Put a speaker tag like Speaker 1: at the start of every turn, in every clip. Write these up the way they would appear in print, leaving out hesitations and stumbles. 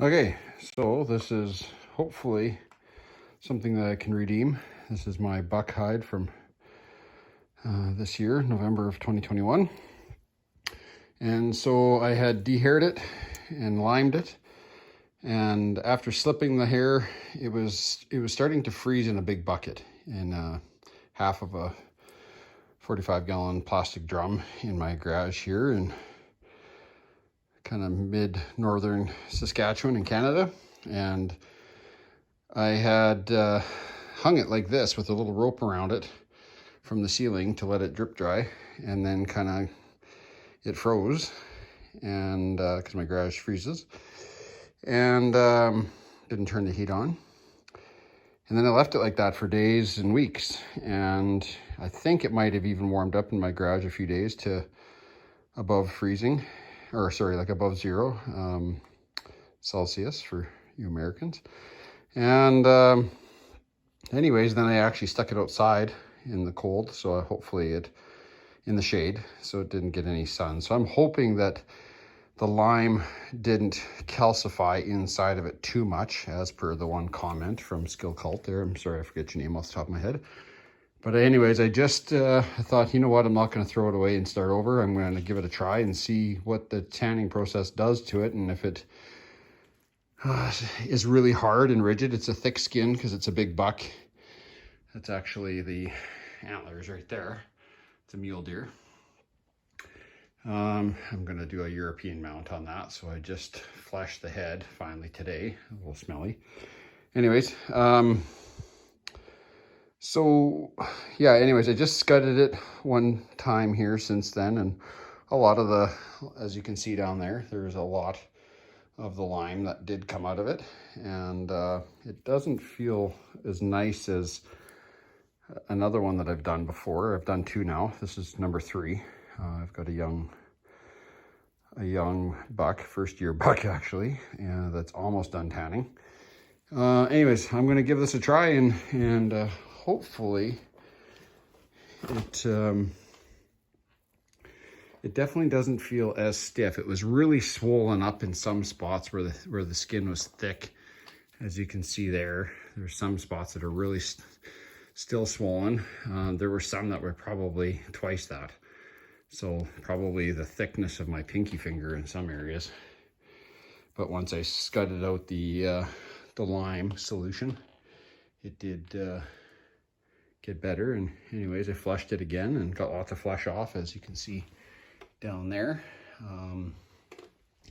Speaker 1: Okay, so this is hopefully something that I can redeem. This is my buck hide from this year, November of 2021. And so I had dehaired it and limed it. And after slipping the hair, it was starting to freeze in a big bucket in half of a 45-gallon plastic drum in my garage here in kind of mid-northern Saskatchewan in Canada. And I had hung it like this with a little rope around it from the ceiling to let it drip dry, and then kind of it froze, and because my garage freezes, and didn't turn the heat on. And then I left it like that for days and weeks, and I think it might have even warmed up in my garage a few days to above freezing, or sorry, like above 0 Celsius for you Americans. And anyways, then I actually stuck it outside in the cold, so hopefully it in the shade, so it didn't get any sun. So I'm hoping that the lime didn't calcify inside of it too much, as per the one comment from Skill Cult there. I'm sorry, I forget your name off the top of my head. But anyways, I just thought, you know what, I'm not going to throw it away and start over. I'm going to give it a try and see what the tanning process does to it, and if it is really hard and rigid. It's a thick skin because it's a big buck. That's actually the antlers right there. It's a mule deer. I'm going to do a European mount on that, so I just fleshed the head finally today. A little smelly. Anyways, so yeah, anyways, I just scudded it one time here since then, and a lot of the, as you can see down there, there's a lot of the lime that did come out of it, and it doesn't feel as nice as another one that I've done before. I've done 2 now. This is number 3. I've got a young buck, first year buck actually, and that's almost done tanning. Anyways, I'm gonna give this a try, and hopefully it definitely doesn't feel as stiff. It was really swollen up in some spots where the skin was thick. As you can see there, there's some spots that are really still swollen. There were some that were probably twice that. So probably the thickness of my pinky finger in some areas. But once I scudded out the lime solution, it did get better. And anyways, I flushed it again and got lots of flesh off, as you can see down there,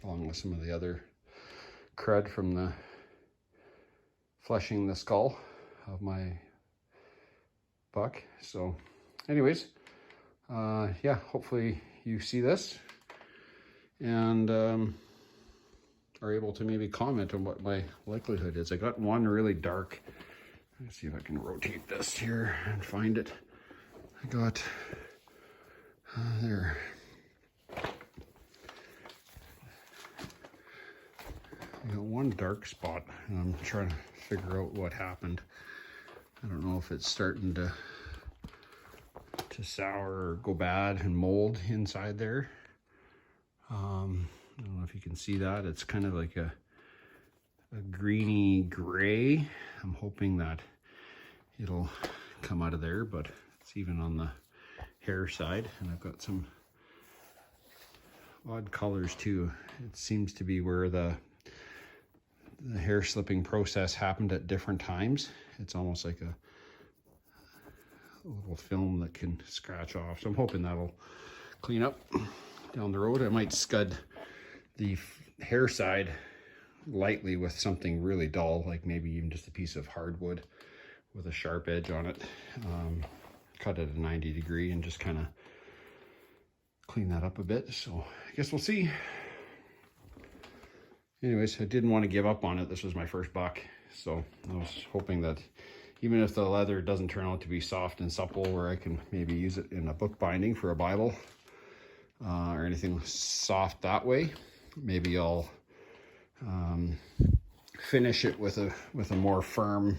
Speaker 1: along with some of the other crud from the fleshing the skull of my buck. So anyways, yeah, hopefully you see this and are able to maybe comment on what my likelihood is. I got one really dark. Let's see if I can rotate this here and find it. I got there. I got one dark spot, and I'm trying to figure out what happened. I don't know if it's starting to sour or go bad and mold inside there. I don't know if you can see that. It's kind of like a greeny gray. I'm hoping that it'll come out of there, but it's even on the hair side, and I've got some odd colors too. It seems to be where the hair slipping process happened at different times. It's almost like a little film that can scratch off. So I'm hoping that'll clean up down the road. I might scud the hair side lightly with something really dull, like maybe even just a piece of hardwood with a sharp edge on it. Cut it at a 90 degree and just kind of clean that up a bit. So I guess we'll see. Anyways, I didn't want to give up on it. This was my first buck, so I was hoping that even if the leather doesn't turn out to be soft and supple, where I can maybe use it in a book binding for a Bible or anything soft that way, maybe I'll finish it with a more firm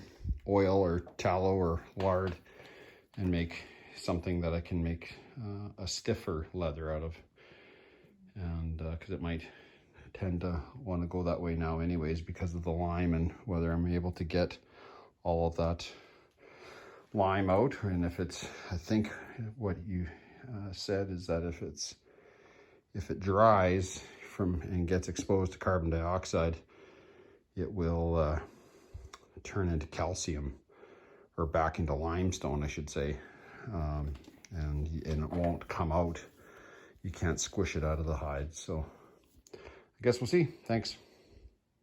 Speaker 1: oil or tallow or lard and make something that I can make a stiffer leather out of, and because it might tend to want to go that way now anyways because of the lime and whether I'm able to get all of that lime out. And if it's, I think what you said is that if it dries and gets exposed to carbon dioxide, it will turn into calcium, or back into limestone, I should say, and it won't come out. You can't squish it out of the hide. So I guess we'll see. Thanks.